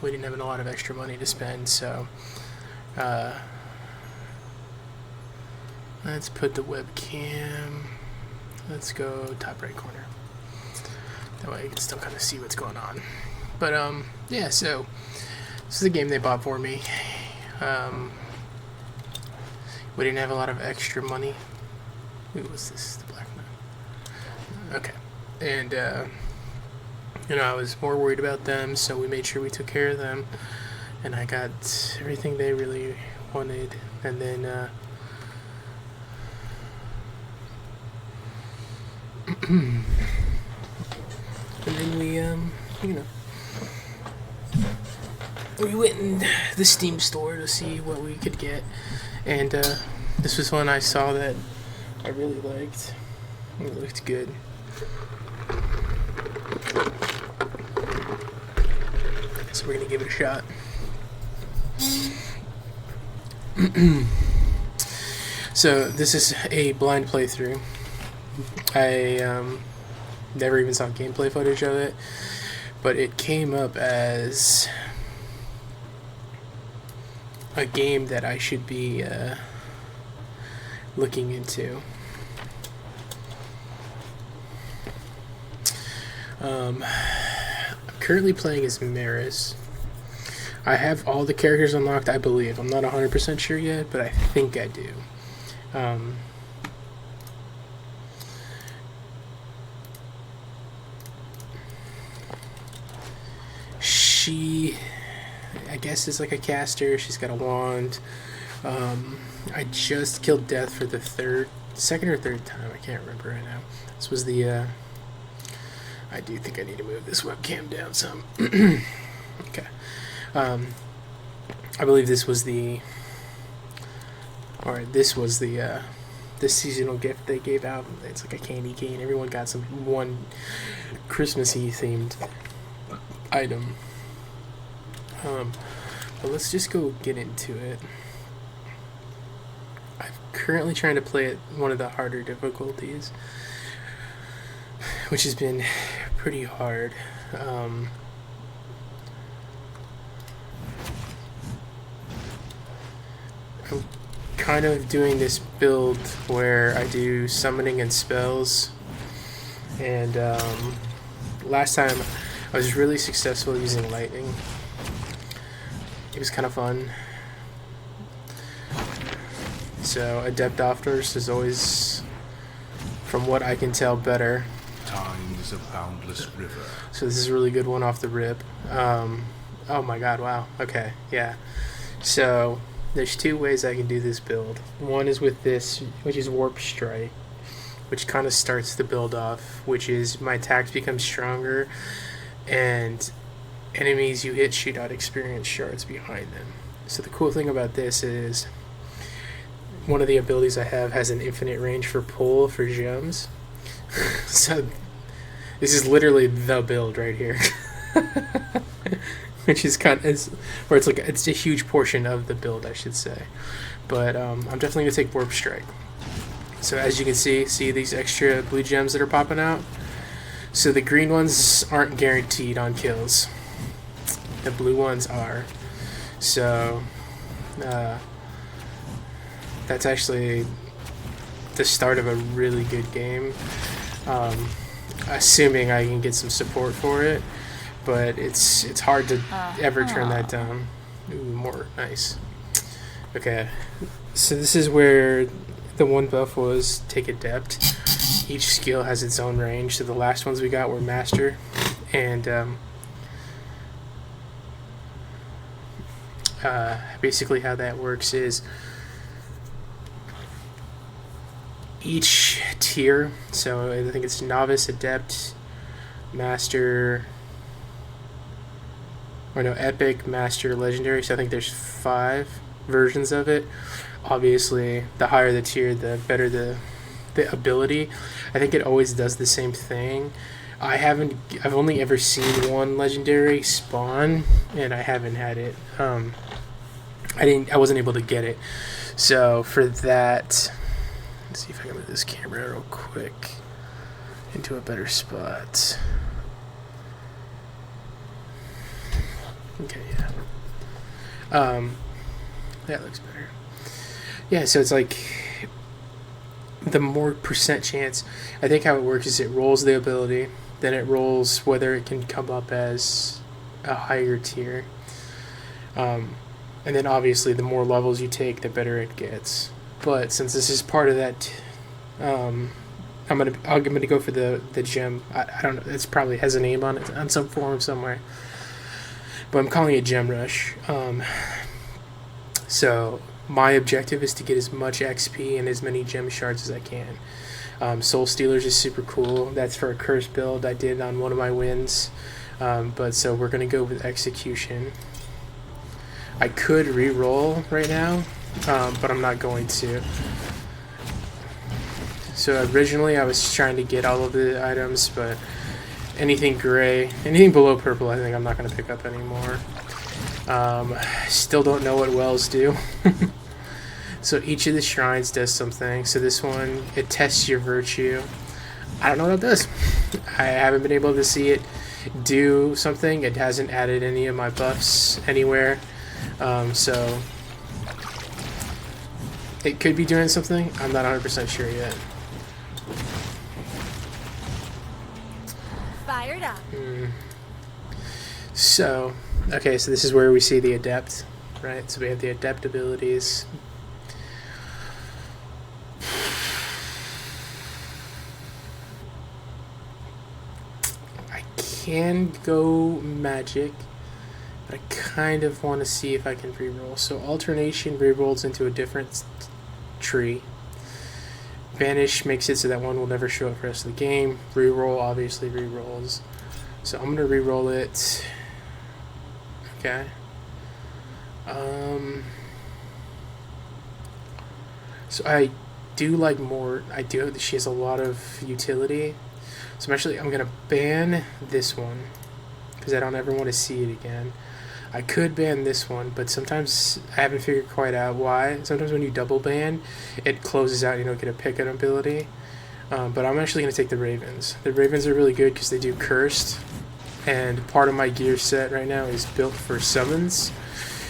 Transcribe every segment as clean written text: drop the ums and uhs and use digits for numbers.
We didn't have a lot of extra money to spend, so let's put the webcam. Let's go top right corner. That way you can still kind of see what's going on. But yeah, so this is the game they bought for me. We didn't have a lot of extra money. Who was this? The black man. Okay. And you know, I was more worried about them, so we made sure we took care of them, and I got everything they really wanted. And then we you know, we went in the Steam store to see what we could get, and this was one I saw that I really liked. It looked good. So we're gonna give it a shot. So this is a blind playthrough. I never even saw gameplay footage of it, but it came up as a game that I should be looking into. I'm currently playing as Maris. I have all the characters unlocked, I believe. I'm not 100% sure yet, but I think I do. She, I guess, is like a caster. She's got a wand. I just killed Death for the second or third time. I can't remember right now. This was the, I do think I need to move this webcam down some. Okay. I believe this was the this seasonal gift they gave out. It's like a candy cane. Everyone got one Christmassy themed item. But let's just go get into it. I'm currently trying to play at one of the harder difficulties, which has been pretty hard. I'm kind of doing this build where I do summoning and spells, and last time I was really successful using lightning. It was kind of fun. So Adept Offers is always, from what I can tell, better. Time is a boundless river. So this is a really good one off the rip. Oh my god, wow. Okay, yeah. So there's two ways I can do this build. One is with this, which is Warp Strike, which kind of starts the build off, which is my attacks become stronger, and enemies you hit shoot out experience shards behind them. So the cool thing about this is one of the abilities I have has an infinite range for pull for gems. So this is literally the build right here. Which is where it's like it's a huge portion of the build, I should say. But I'm definitely gonna take Warp Strike. So as you can see these extra blue gems that are popping out. So the green ones aren't guaranteed on kills. The blue ones are. So that's actually the start of a really good game. Assuming I can get some support for it. But it's hard to ever turn that down. Ooh, more nice. Okay, so this is where the one buff was take Adept. Each skill has its own range. So the last ones we got were Master, and basically how that works is each tier. So I think it's Novice, Adept, Master. Or no, Epic, Master, Legendary. So I think there's 5 versions of it. Obviously, the higher the tier, the better the ability. I think it always does the same thing. I've only ever seen one Legendary spawn, and I haven't had it. I wasn't able to get it. So for that, let's see if I can move this camera real quick into a better spot. Okay, yeah. That looks better. Yeah, so it's like the more percent chance. I think how it works is it rolls the ability, then it rolls whether it can come up as a higher tier. And then obviously the more levels you take, the better it gets. But since this is part of that, I'm gonna go for the gem. I don't know. It's probably has a name on it on some forum somewhere. But I'm calling it Gem Rush. So my objective is to get as much XP and as many gem shards as I can. Soul Stealers is super cool. That's for a curse build I did on one of my wins. But so we're gonna go with Execution. I could re-roll right now, but I'm not going to. So originally I was trying to get all of the items, but anything gray, anything below purple, I think I'm not going to pick up anymore. Still don't know what wells do. So each of the shrines does something. So this one, it tests your virtue. I don't know what it does. I haven't been able to see it do something. It hasn't added any of my buffs anywhere. So it could be doing something. I'm not 100% sure yet. Fired up. So, okay, so this is where we see the adept, right? So we have the adept abilities. I can go magic, but I kind of want to see if I can reroll. So alternation rerolls into a different tree. Vanish makes it so that one will never show up for the rest of the game. Reroll obviously rerolls. So I'm gonna reroll it. Okay. So I do like more. She has a lot of utility. So I'm gonna ban this one because I don't ever want to see it again. I could ban this one, but sometimes I haven't figured quite out why. Sometimes when you double ban, it closes out. You don't get a pick-up ability. But I'm actually going to take the Ravens. The Ravens are really good because they do Cursed. And part of my gear set right now is built for summons.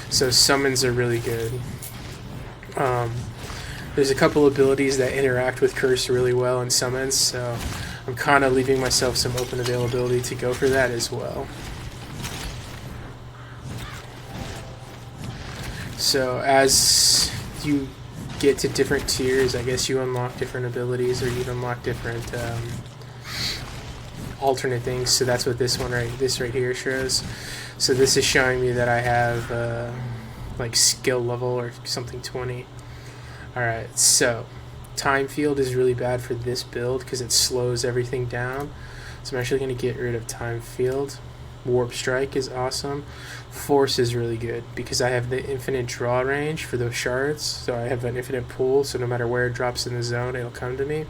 So summons are really good. There's a couple abilities that interact with Cursed really well in summons. So I'm kind of leaving myself some open availability to go for that as well. So as you get to different tiers, I guess you unlock different abilities, or you unlock different alternate things. So that's what this right here shows. So this is showing me that I have like skill level or something 20. Alright, so time field is really bad for this build because it slows everything down. So I'm actually going to get rid of time field. Warp Strike is awesome. Force is really good because I have the infinite draw range for those shards. So I have an infinite pool, so no matter where it drops in the zone, it'll come to me.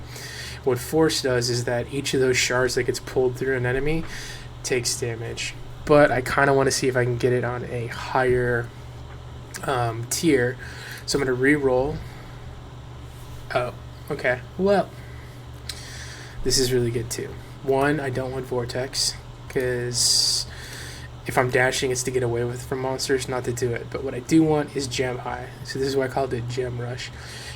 What Force does is that each of those shards that gets pulled through an enemy takes damage. But I kind of want to see if I can get it on a higher tier. So I'm going to re-roll. Oh, okay. Well, this is really good too. One, I don't want Vortex, because if I'm dashing, it's to get away with from monsters, not to do it. But what I do want is Gem High. So this is why I called it Gem Rush.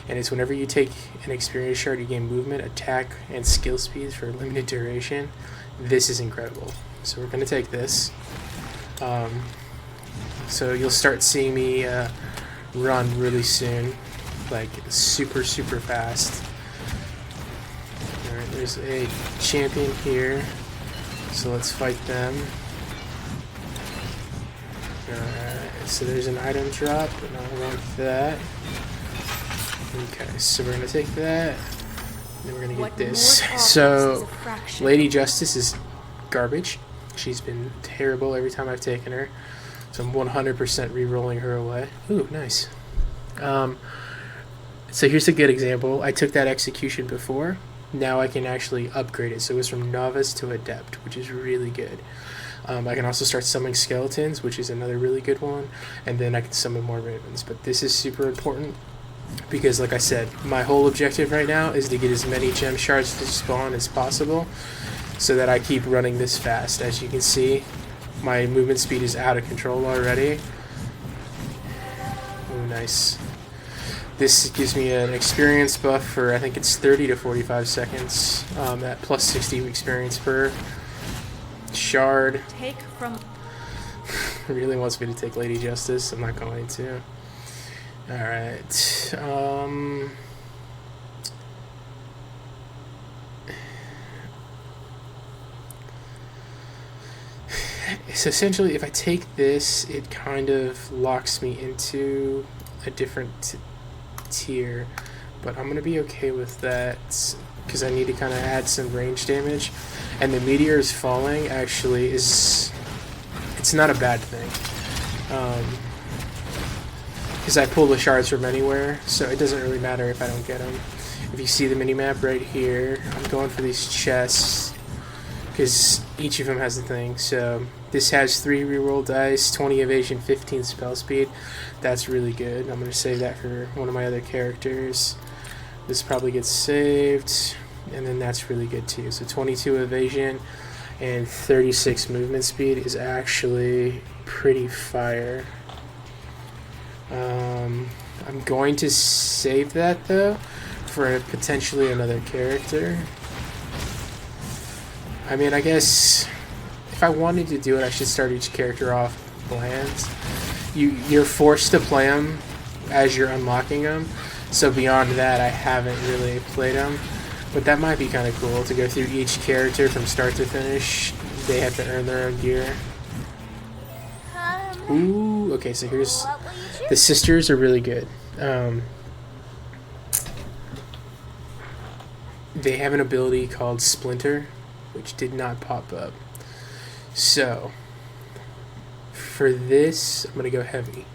And it's whenever you take an experience shard, you gain movement, attack, and skill speeds for a limited duration. This is incredible. So we're going to take this. So you'll start seeing me run really soon. Like super, super fast. Alright, there's a champion here. So let's fight them. Alright, so there's an item drop, and I want that. Okay, so we're gonna take that. Then we're gonna get this. So, Lady Justice is garbage. She's been terrible every time I've taken her. So I'm 100% re-rolling her away. Ooh, nice. So here's a good example. I took that execution before. Now I can actually upgrade it. So it was from Novice to Adept, which is really good. I can also start summoning skeletons, which is another really good one. And then I can summon more ravens. But this is super important because, like I said, my whole objective right now is to get as many gem shards to spawn as possible so that I keep running this fast. As you can see, my movement speed is out of control already. Ooh, nice. This gives me an experience buff for, I think it's 30 to 45 seconds at plus 60 experience per shard. Take from. Really wants me to take Lady Justice. I'm not going to. Alright. So essentially, if I take this, it kind of locks me into a different tier, but I'm gonna be okay with that because I need to kind of add some range damage, and the meteor is falling actually it's not a bad thing because I pull the shards from anywhere, so it doesn't really matter if I don't get them. If you see the minimap right here, I'm going for these chests because each of them has a thing. So this has 3 reroll dice, 20 evasion, 15 spell speed. That's really good. I'm going to save that for one of my other characters. This probably gets saved, and then that's really good too. So 22 evasion and 36 movement speed is actually pretty fire. I'm going to save that though for potentially another character. I mean, I guess if I wanted to do it, I should start each character off bland. You're forced to play them as you're unlocking them. So beyond that, I haven't really played them. But that might be kind of cool to go through each character from start to finish. They have to earn their own gear. Ooh, okay, so here's... The sisters are really good. They have an ability called Splinter, which did not pop up. So, for this, I'm going to go heavy.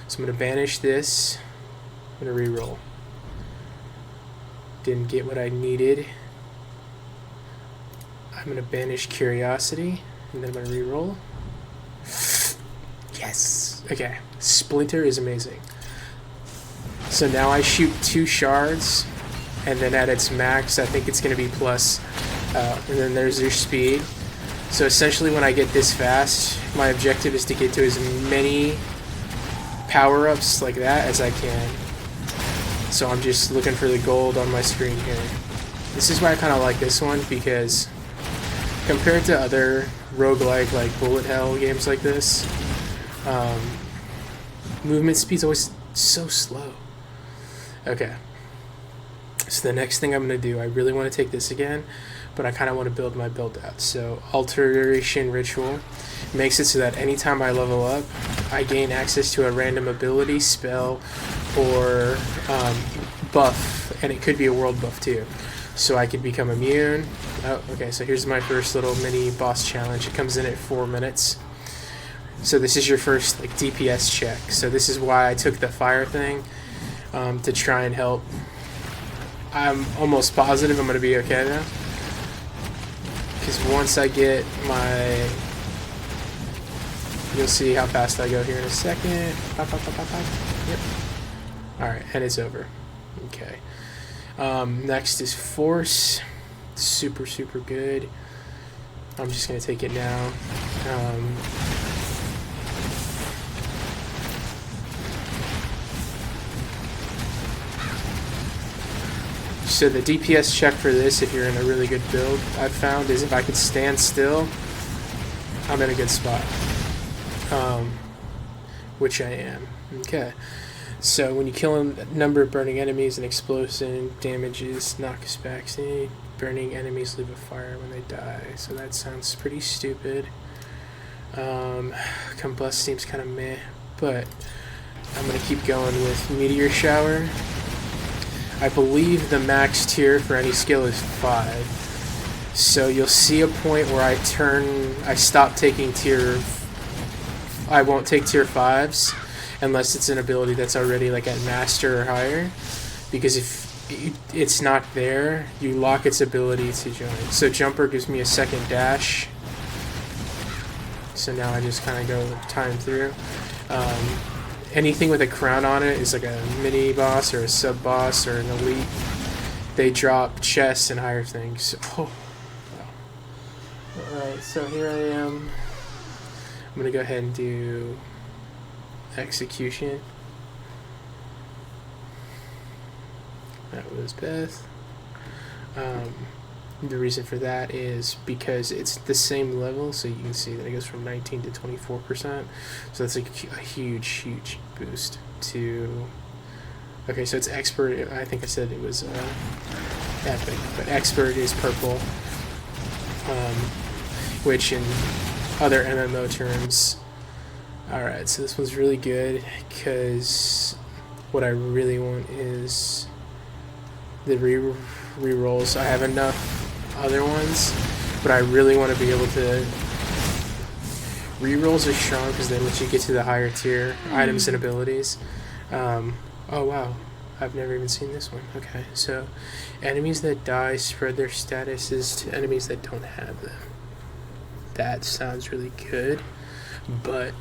So I'm going to banish this. I'm going to reroll. Didn't get what I needed. I'm going to banish Curiosity, and then I'm going to reroll. Yes! Okay, Splinter is amazing. So now I shoot 2 shards, and then at its max, I think it's going to be plus, and then there's your speed. So essentially when I get this fast, my objective is to get to as many power-ups like that as I can. So I'm just looking for the gold on my screen here. This is why I kind of like this one, because compared to other roguelike, like bullet hell games like this, movement speed's always so slow. Okay. So the next thing I'm going to do, I really want to take this again, but I kind of want to build my build out. So Alteration Ritual makes it so that anytime I level up, I gain access to a random ability, spell, or buff, and it could be a world buff too. So I could become immune. Oh, okay, so here's my first little mini boss challenge. It comes in at 4 minutes. So this is your first like DPS check. So this is why I took the fire thing to try and help. I'm almost positive I'm going to be okay though, because once I get my, you'll see how fast I go here in a second. Pop, pop, pop, pop, pop. Yep. Alright, and it's over. Okay. Next is Force. Super, super good. I'm just going to take it now. So the DPS check for this, if you're in a really good build, I've found is if I could stand still, I'm in a good spot. Which I am. Okay. So when you kill a number of burning enemies, an explosion damages, knock us back. See, burning enemies leave a fire when they die. So that sounds pretty stupid. Combust seems kind of meh, but I'm gonna keep going with Meteor Shower. I believe the max tier for any skill is 5. So you'll see a point where I stop taking I won't take tier 5s unless it's an ability that's already like at master or higher, because if it's not there, you lock its ability to join. So Jumper gives me a second dash. So now I just kind of go time through. Anything with a crown on it is like a mini boss or a sub boss or an elite. They drop chests and higher things. Oh, wow. Alright, so here I am. gonna go ahead and do execution. That was Beth. The reason for that is because it's the same level, so you can see that it goes from 19 to 24%. So that's a huge boost to. Okay, so it's expert. I think I said it was epic, but expert is purple, which in other MMO terms. Alright, so this one's really good because what I really want is the re-rolls. I have enough other ones, but I really want to be able to. Re-rolls are strong because they let you get to the higher tier items and abilities. Oh wow, I've never even seen this one. Okay, so enemies that die spread their statuses to enemies that don't have them. That sounds really good, but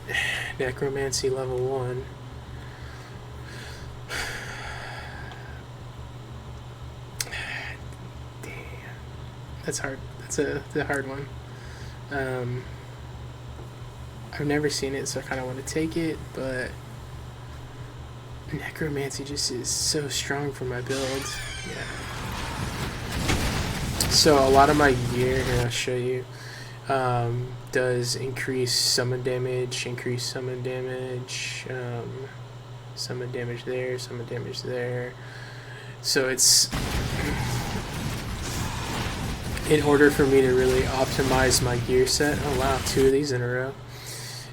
necromancy level 1. That's hard. That's a hard one. I've never seen it, so I kind of want to take it, but necromancy just is so strong for my build. Yeah. So a lot of my gear, here I'll show you, does increase summon damage, summon damage there, summon damage there. So it's in order for me to really optimize my gear set. Oh wow, 2 of these in a row.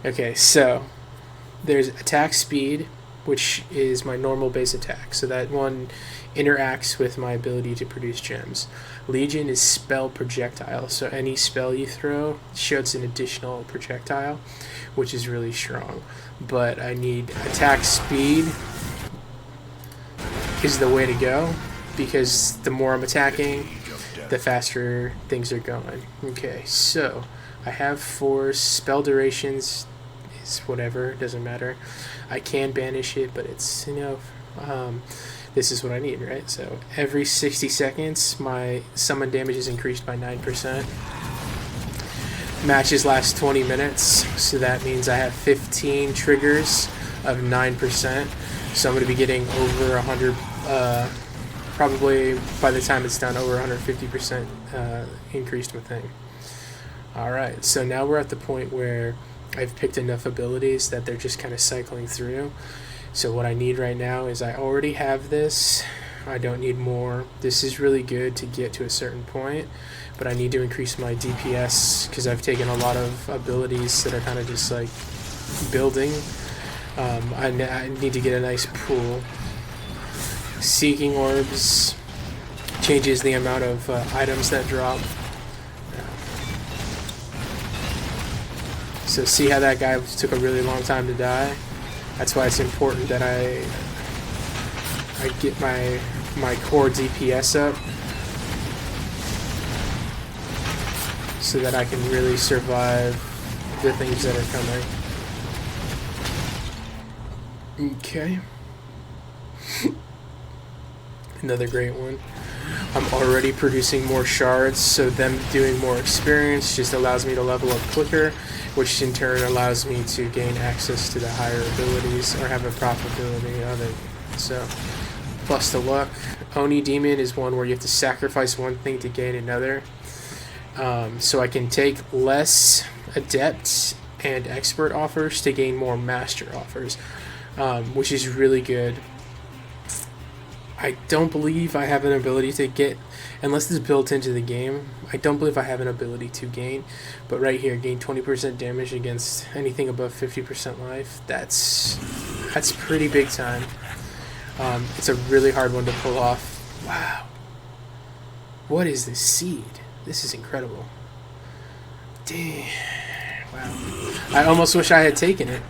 Okay, so there's attack speed, which is my normal base attack. So that one interacts with my ability to produce gems. Legion is spell projectile. So any spell you throw shoots an additional projectile, which is really strong. But I need attack speed is the way to go, because the more I'm attacking, the faster things are going. Okay, so I have 4 spell durations. Is whatever, doesn't matter. I can banish it, but it's, you know, this is what I need, right? So every 60 seconds, my summon damage is increased by 9%. Matches last 20 minutes, so that means I have 15 triggers of 9%. So I'm going to be getting over 100. Probably by the time it's done, over 150% increased my thing. Alright, so now we're at the point where I've picked enough abilities that they're just kind of cycling through. So what I need right now is I already have this. I don't need more. This is really good to get to a certain point, but I need to increase my DPS because I've taken a lot of abilities that are kind of just like building. I need to get a nice pool. Seeking orbs changes the amount of items that drop. So see how that guy took a really long time to die? That's why it's important that I get my core DPS up so that I can really survive the things that are coming. Okay. Another great one. I'm already producing more shards, so them doing more experience just allows me to level up quicker, which in turn allows me to gain access to the higher abilities or have a profitability of it. So, plus the luck. Oni Demon is one where you have to sacrifice one thing to gain another. So I can take less adept and expert offers to gain more master offers, which is really good. I don't believe I have an ability to get, unless it's built into the game, I don't believe I have an ability to gain, but right here, gain 20% damage against anything above 50% life. That's pretty big time. It's a really hard one to pull off. Wow. What is this seed? This is incredible. Damn. Wow. I almost wish I had taken it.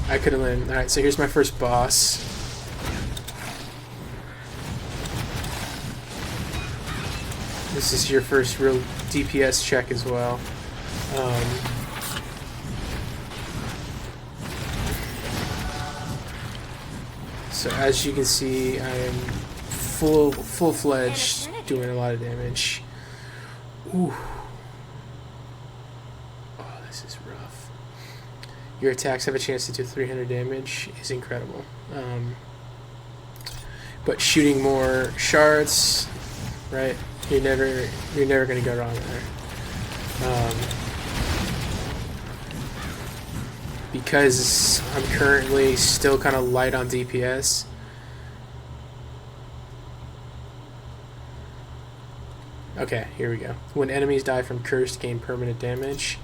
I could have landed. Alright, so here's my first boss. This is your first real DPS check as well. So as you can see, I am full-fledged doing a lot of damage. Ooh. Oh, This is rough. Your attacks have a chance to do 300 damage is incredible. But shooting more shards, right? You're never gonna go wrong there. Because I'm currently still kind of light on DPS. Okay, here we go. When enemies die from cursed, gain permanent damage.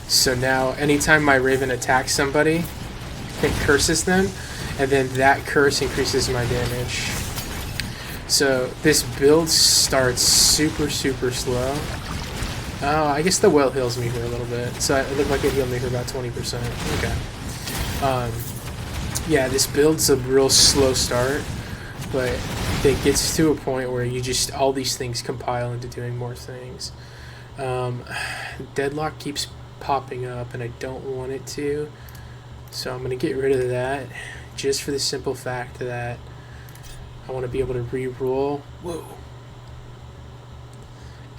So now, anytime my Raven attacks somebody, it curses them, and then that curse increases my damage. So this build starts super slow. Oh, I guess the well heals me for a little bit. So it looked like it healed me for about 20%. Okay. Yeah, this build's a real slow start, but it gets to a point where you just, all these things compile into doing more things. Deadlock keeps popping up, and I don't want it to. So I'm going to get rid of that, just for the simple fact that I want to be able to re-roll. Whoa.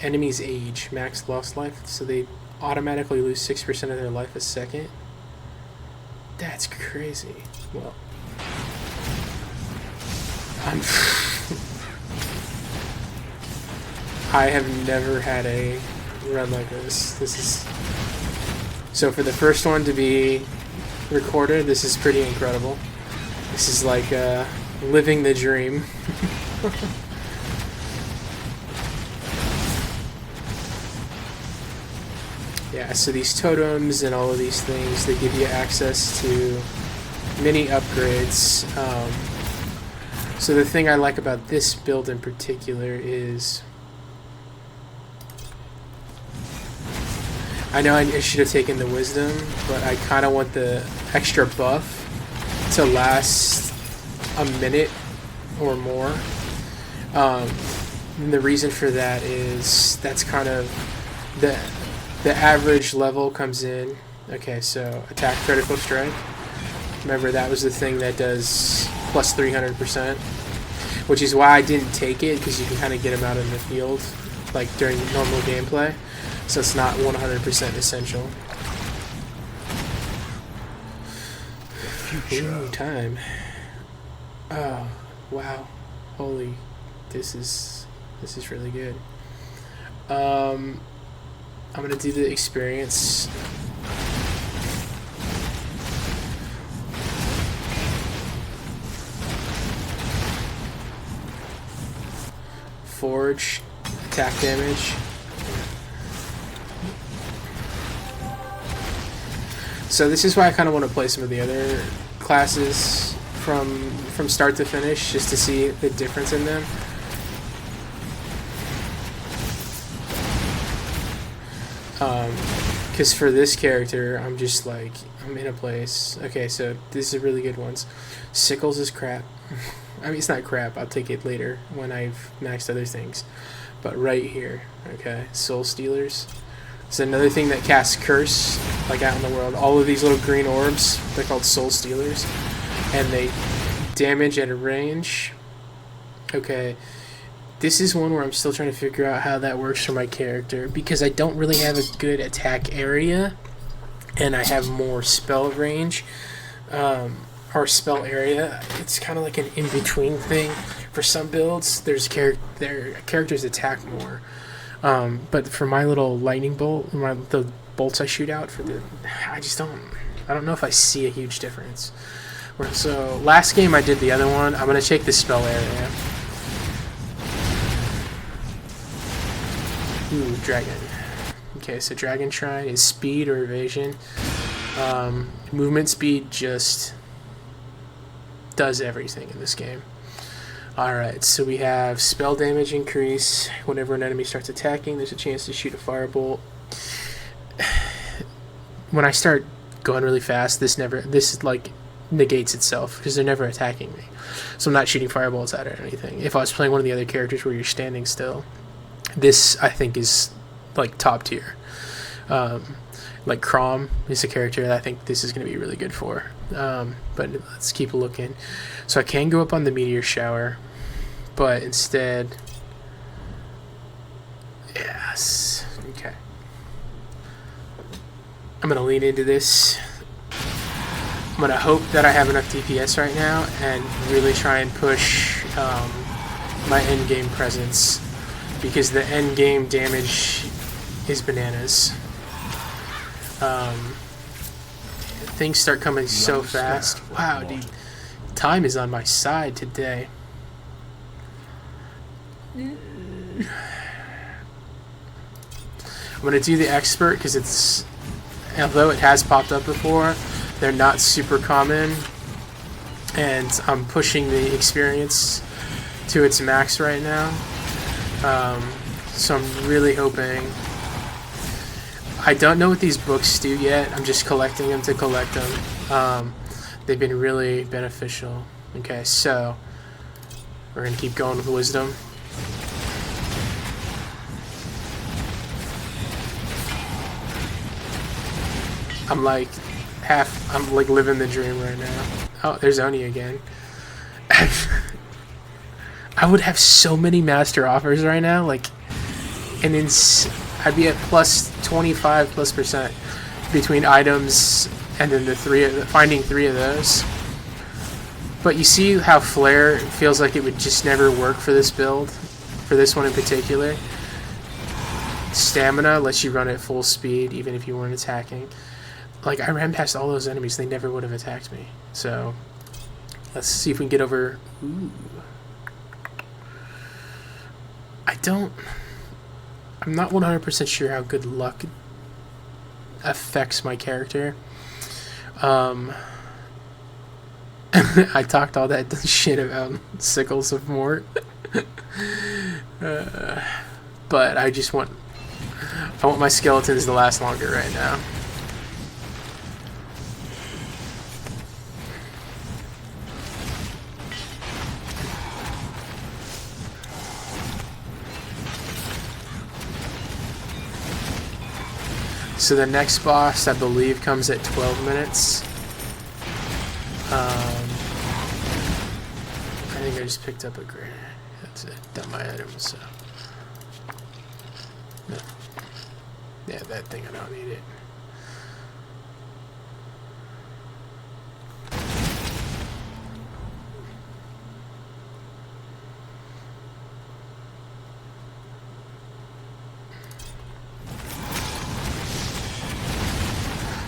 Enemies age, max lost life, so they automatically lose 6% of their life a second. That's crazy. Well, I have never had a run like this. This is, so for the first one to be recorded, this is pretty incredible. This is like living the dream. Yeah, so these totems and all of these things, they give you access to many upgrades. So the thing I like about this build in particular is, I know I should have taken the wisdom, but I kind of want the extra buff to last a minute or more. And the reason for that is that's kind of the average level comes in. Okay, so attack critical strike. Remember, that was the thing that does plus 300%, which is why I didn't take it, because you can kind of get them out in the field, like during normal gameplay. So it's not 100% essential. Ooh, time. Oh, wow. Holy, this is really good. I'm gonna do the experience. Forge, attack damage. So this is why I kind of want to play some of the other classes from start to finish, just to see the difference in them. Because for this character, I'm just like, I'm in a place. Okay, so this is really good ones. Sickles is crap. I mean, it's not crap. I'll take it later when I've maxed other things. But right here, okay, Soul Stealers. It's another thing that casts Curse, like out in the world. All of these little green orbs, they're called Soul Stealers. And they damage at a range. Okay. This is one where I'm still trying to figure out how that works for my character, because I don't really have a good attack area, and I have more spell range, or spell area. It's kind of like an in-between thing. For some builds, their characters attack more, but for my little lightning bolt, the bolts I shoot out, I don't know if I see a huge difference. So last game I did the other one. I'm going to take the spell area. Ooh, dragon. Okay, so Dragon Shrine is speed or evasion. Movement speed just does everything in this game. Alright, so we have spell damage increase. Whenever an enemy starts attacking, there's a chance to shoot a firebolt. When I start going really fast, this like negates itself, because they're never attacking me. So I'm not shooting firebolts at it or anything. If I was playing one of the other characters where you're standing still, this, I think, is like top tier. Like Crom is a character that I think this is going to be really good for. But let's keep looking. So I can go up on the meteor shower, but instead, yes, okay. I'm gonna lean into this. I'm gonna hope that I have enough DPS right now and really try and push my end game presence, because the end game damage is bananas. Things start coming so fast. Wow, dude. Time is on my side today. I'm gonna do the expert because it's, although it has popped up before, they're not super common, and I'm pushing the experience to its max right now. So I'm really hoping. I don't know what these books do yet. I'm just collecting them to collect them. They've been really beneficial. Okay, so we're gonna keep going with wisdom. I'm like living the dream right now. Oh, there's Oni again. I would have so many master offers right now, like, and I'd be at plus 25% between items, and then finding 3 of those. But you see how flare feels like it would just never work for this build, for this one in particular. Stamina lets you run at full speed even if you weren't attacking. Like, I ran past all those enemies, they never would have attacked me. So let's see if we can get over. Ooh. I'm not 100% sure how good luck affects my character. I talked all that shit about Sickles of Mort. But I want my skeletons to last longer right now. So the next boss, I believe, comes at 12 minutes. I think I just picked up a grenade. That's it. Done my item, so. No. Yeah, that thing, I don't need it.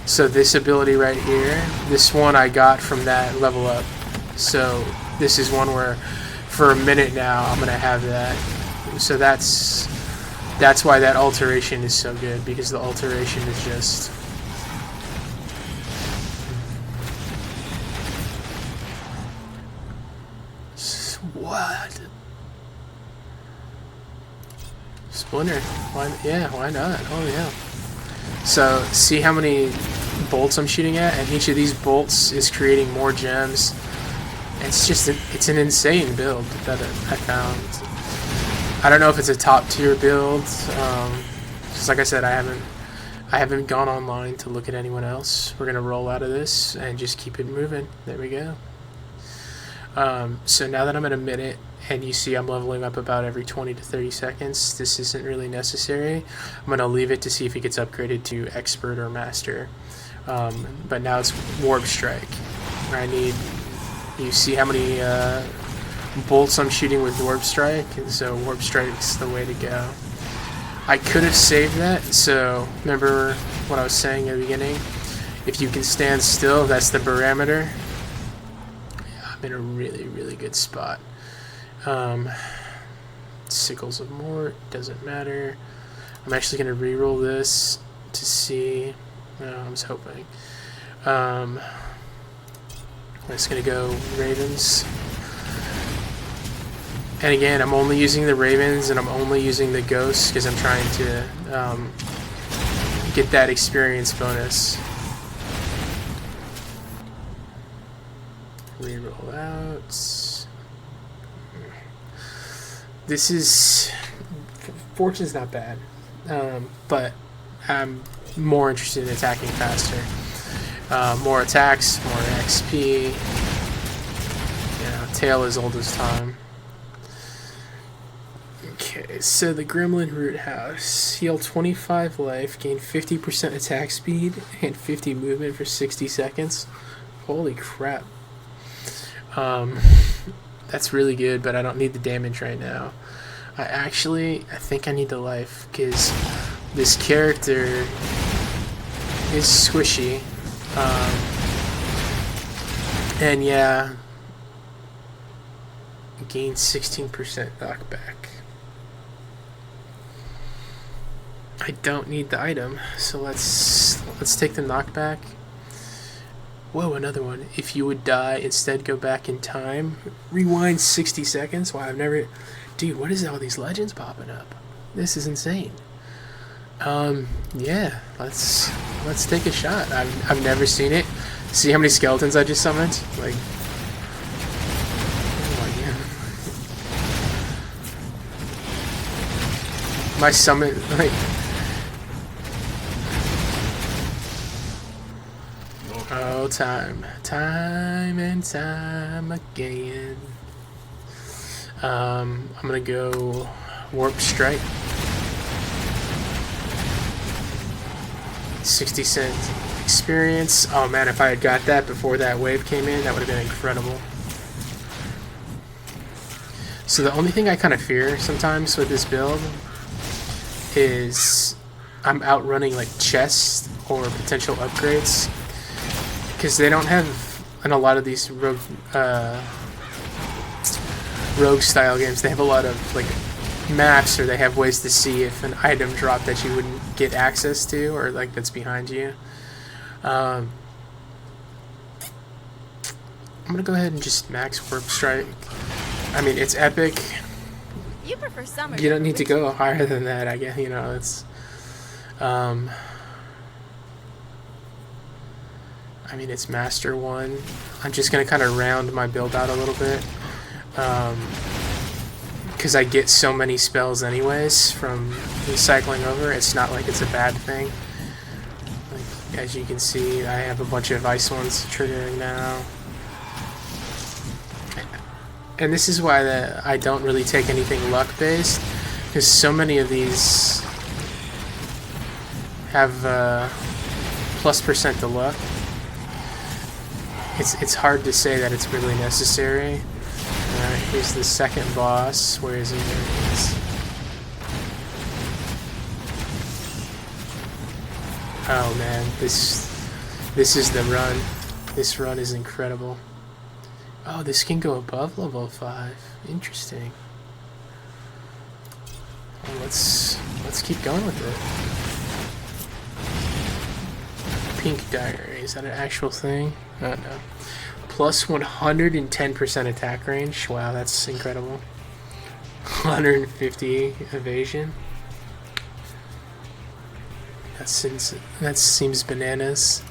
So this ability right here, this one I got from that level up. So this is one where for a minute now I'm gonna have that. So that's why that alteration is so good, because the alteration is just what? Splinter. Why not? Oh yeah. So see how many bolts I'm shooting at, and each of these bolts is creating more gems. It's an insane build that I found. I don't know if it's a top tier build. Just like I said, I haven't gone online to look at anyone else. We're gonna roll out of this and just keep it moving. There we go. So now that I'm at a minute, and you see I'm leveling up about every 20 to 30 seconds, this isn't really necessary. I'm going to leave it to see if it gets upgraded to Expert or Master. But now it's Warp Strike. You see how many bolts I'm shooting with Warp Strike, and so Warp Strike's the way to go. I could have saved that, so remember what I was saying at the beginning? If you can stand still, that's the barometer. I'm in a really, really good spot. Sickles of Mort, doesn't matter. I'm actually going to reroll this to see. No, I was hoping. I'm just going to go Ravens. And again, I'm only using the Ravens, and I'm only using the Ghosts because I'm trying to get that experience bonus. Reroll out. This is... Fortune's not bad, but I'm more interested in attacking faster. More attacks, more XP. Tail is old as time. Okay. Okay, so the Gremlin Root House. Heal 25 life, gain 50% attack speed, and 50 movement for 60 seconds. Holy crap. That's really good, but I don't need the damage right now. I think I need the life, because this character is squishy. And yeah, gain 16% knockback. I don't need the item, so let's take the knockback. Whoa, another one. If you would die, instead go back in time. Rewind 60 seconds. Wow, I've never... Dude, what is all these legends popping up? This is insane. Yeah, let's take a shot. I've never seen it. See how many skeletons I just summoned? Like, oh my god. My summon, like... Oh, time and time again. I'm gonna go Warp Strike. 60 cent experience. Oh man, if I had got that before that wave came in, that would have been incredible. So the only thing I kind of fear sometimes with this build is I'm outrunning like chests or potential upgrades. Because they don't have, in a lot of these rogue style games, they have a lot of like maps, or they have ways to see if an item dropped that you wouldn't get access to, or like that's behind you. I'm gonna go ahead and just max Warp Strike. I mean, it's epic. You prefer summer. You don't need to go higher than that, I guess. You know, it's. I mean, it's Master 1. I'm just going to kind of round my build out a little bit. Because I get so many spells anyways from recycling over. It's not like it's a bad thing. Like, as you can see, I have a bunch of ice ones triggering now. And this is why I don't really take anything luck-based. Because so many of these have +% to luck. It's hard to say that it's really necessary. Alright, here's the second boss. Where is he? There he is. Oh man, this is the run. This run is incredible. Oh, this can go above level 5. Interesting. Well, let's keep going with it. Pink Diary, is that an actual thing? Oh no. Plus 110% attack range. Wow, that's incredible. 150 evasion. That seems bananas.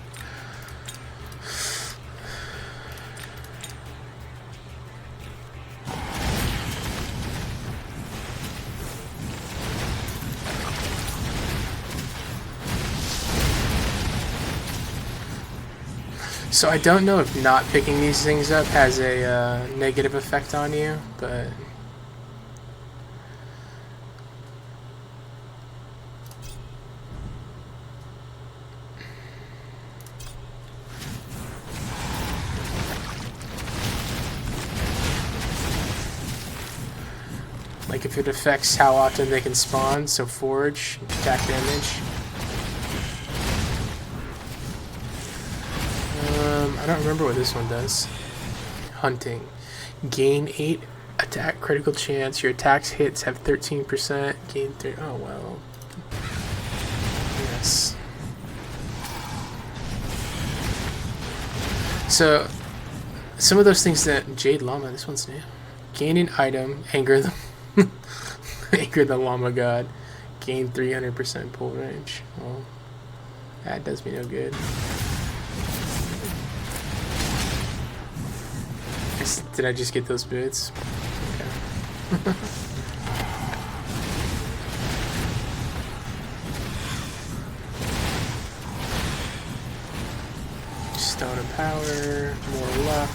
So I don't know if not picking these things up has a negative effect on you, but like if it affects how often they can spawn, so forge, attack damage. I don't remember what this one does. Hunting. Gain 8 attack critical chance. Your attacks hits have 13%. Gain 3. Oh, well. Yes. So, some of those things that... Jade Llama, this one's new. Gain an item. Anger the... Anger the Llama God. Gain 300% pull range. Well, that does me no good. Did I just get those boots? Okay. Stone of Power, more luck.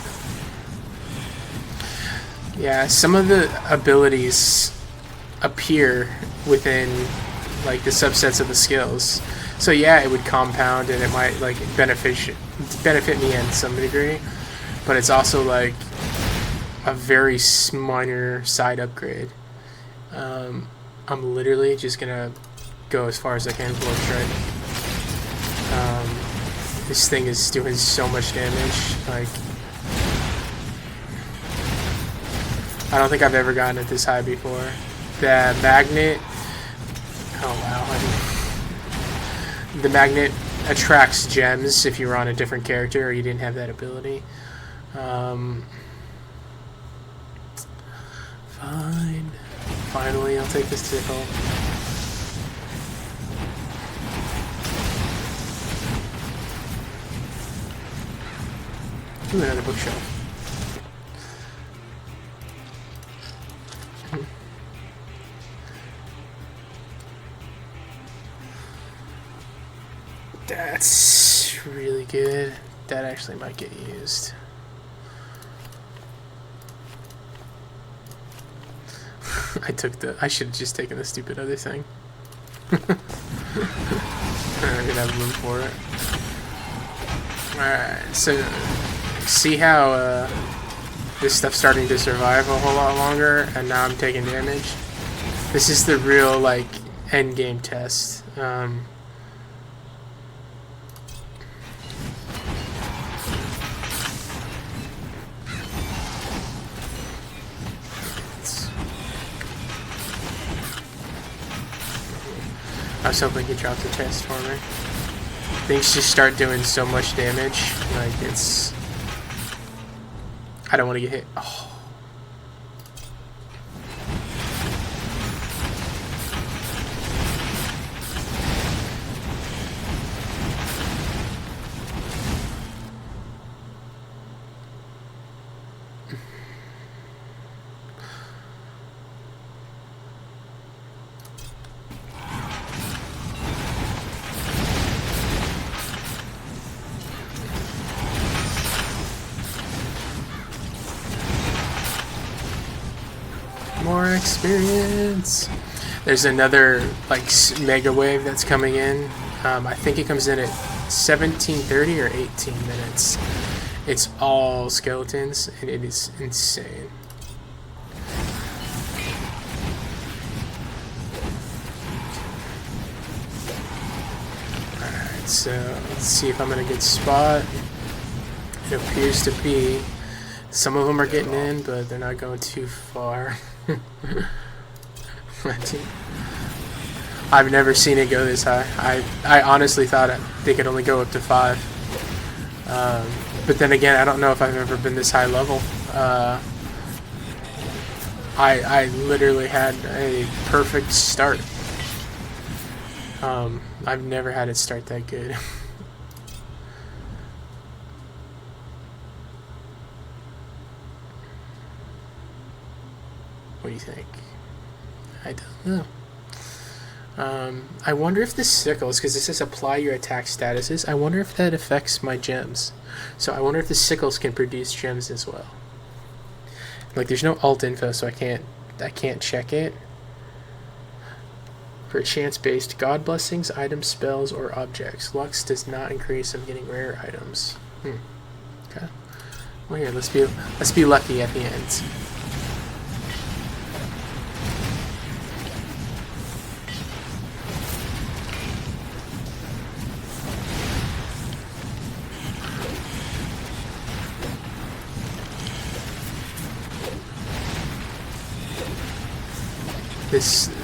Yeah, some of the abilities appear within like the subsets of the skills. So yeah, it would compound and it might like benefit me in some degree, but it's also like a very minor side upgrade. I'm literally just gonna go as far as I can with Warp Strike. This thing is doing so much damage. Like, I don't think I've ever gotten it this high before. The magnet. Oh wow. The magnet attracts gems if you were on a different character or you didn't have that ability. Fine. Finally, I'll take this tickle. Ooh, another bookshelf. That's really good. That actually might get used. I should have just taken the stupid other thing. I'm gonna have room for it. Alright, so see how this stuff's starting to survive a whole lot longer, and now I'm taking damage? This is the real, like, end game test. I was hoping he'd drop the test for me. Things just start doing so much damage. Like, it's... I don't want to get hit. Oh. More experience. There's another like mega wave that's coming in. I think it comes in at 17:30 or 18 minutes. It's all skeletons and it is insane. Alright, so let's see if I'm in a good spot. It appears to be. Some of them are getting in, but they're not going too far. I've never seen it go this high. I honestly thought they could only go up to 5. But then again, I don't know if I've ever been this high level. I literally had a perfect start. I've never had it start that good. What do you think? I don't know. I wonder if the sickles, because this says apply your attack statuses, I wonder if that affects my gems. So I wonder if the sickles can produce gems as well. Like, there's no alt info, so I can't check it. For chance-based god blessings, items, spells, or objects. Lux does not increase of getting rare items. Okay. Well, here, let's be lucky at the end.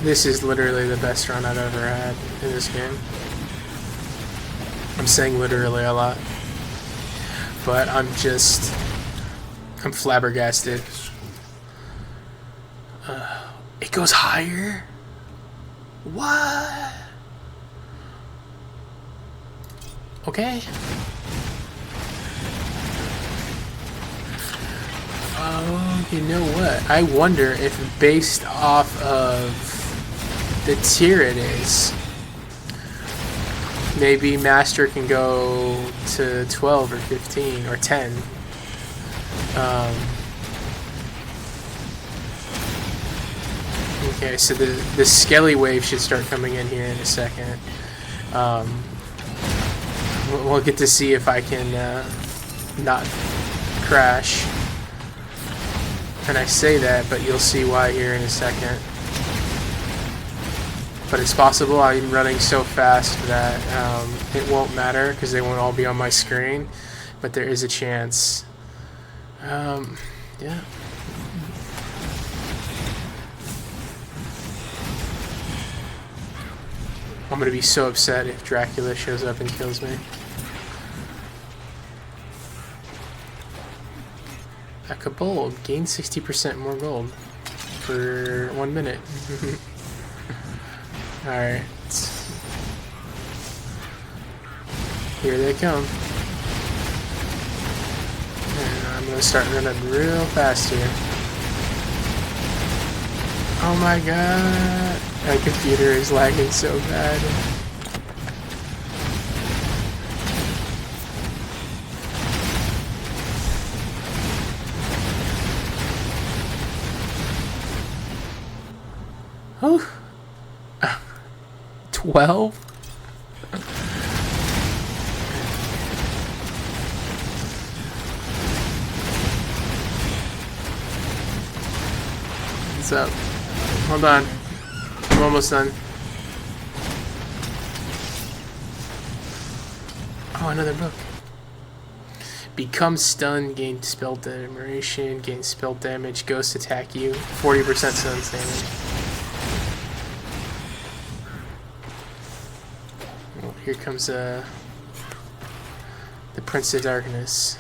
This is literally the best run I've ever had in this game. I'm saying literally a lot. But I'm flabbergasted. It goes higher? What? Okay. Oh, you know what? I wonder if based off of the tier it is, maybe Master can go to 12 or 15 or 10. Okay, so the skelly wave should start coming in here in a second. We'll get to see if I can not crash. And I say that, but you'll see why here in a second. But it's possible I'm running so fast that it won't matter because they won't all be on my screen. But there is a chance. Yeah. I'm gonna be so upset if Dracula shows up and kills me. A kobold gains 60% more gold for 1 minute. Alright. Here they come. And I'm gonna start running real fast here. Oh my god. My computer is lagging so bad. Oh. 12? What's up? Hold on. I'm almost done. Oh, another book. Become stunned, gain spell damage, gain spell damage, ghost attack you, 40% stun damage. Well, here comes the Prince of Darkness.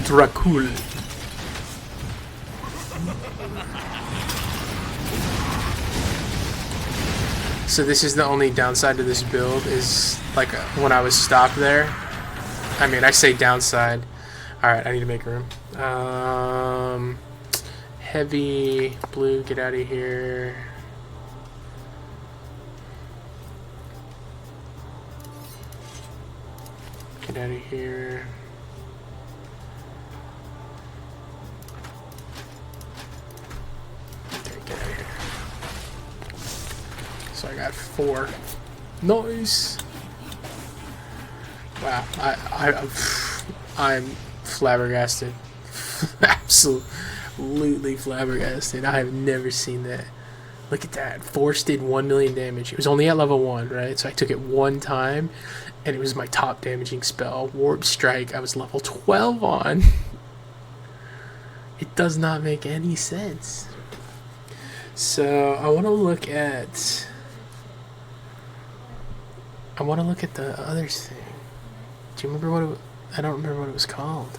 Dracul. So this is the only downside to this build is like when I was stopped there. I mean, I say downside. All right, I need to make room. Heavy blue, get out of here. Get out of here. So I got 4. Nice. Wow, I'm flabbergasted. Absolutely flabbergasted. I have never seen that. Look at that. Force did 1 million damage. It was only at level 1, right? So I took it 1 time, and it was my top damaging spell. Warp Strike, I was level 12 on. It does not make any sense. So I want to look at... the other thing. Do you remember what it, I don't remember what it was called.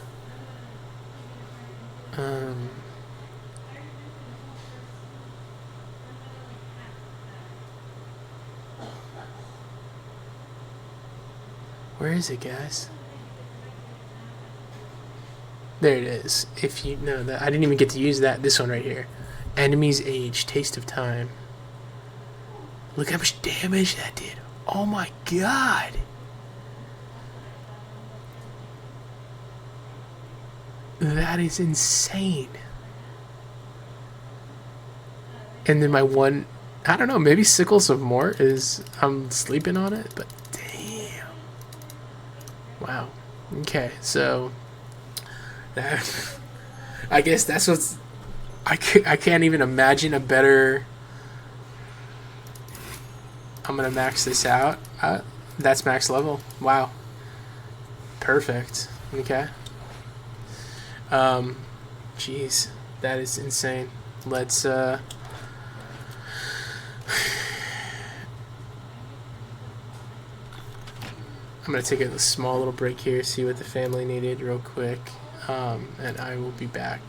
Where is it, guys? There it is. If you know that, I didn't even get to use that. This one right here. Enemy's Age, Taste of Time. Look how much damage that did. Oh my god. That is insane. And then my one, I don't know, maybe Sickles of Mort is, I'm sleeping on it, but damn. Wow. Okay, so that, I guess that's what's, I can't even imagine a better, I'm gonna max this out. That's max level. Wow. Perfect. Okay. Jeez, that is insane. Let's I'm gonna take a small little break here, see what the family needed real quick, and I will be back.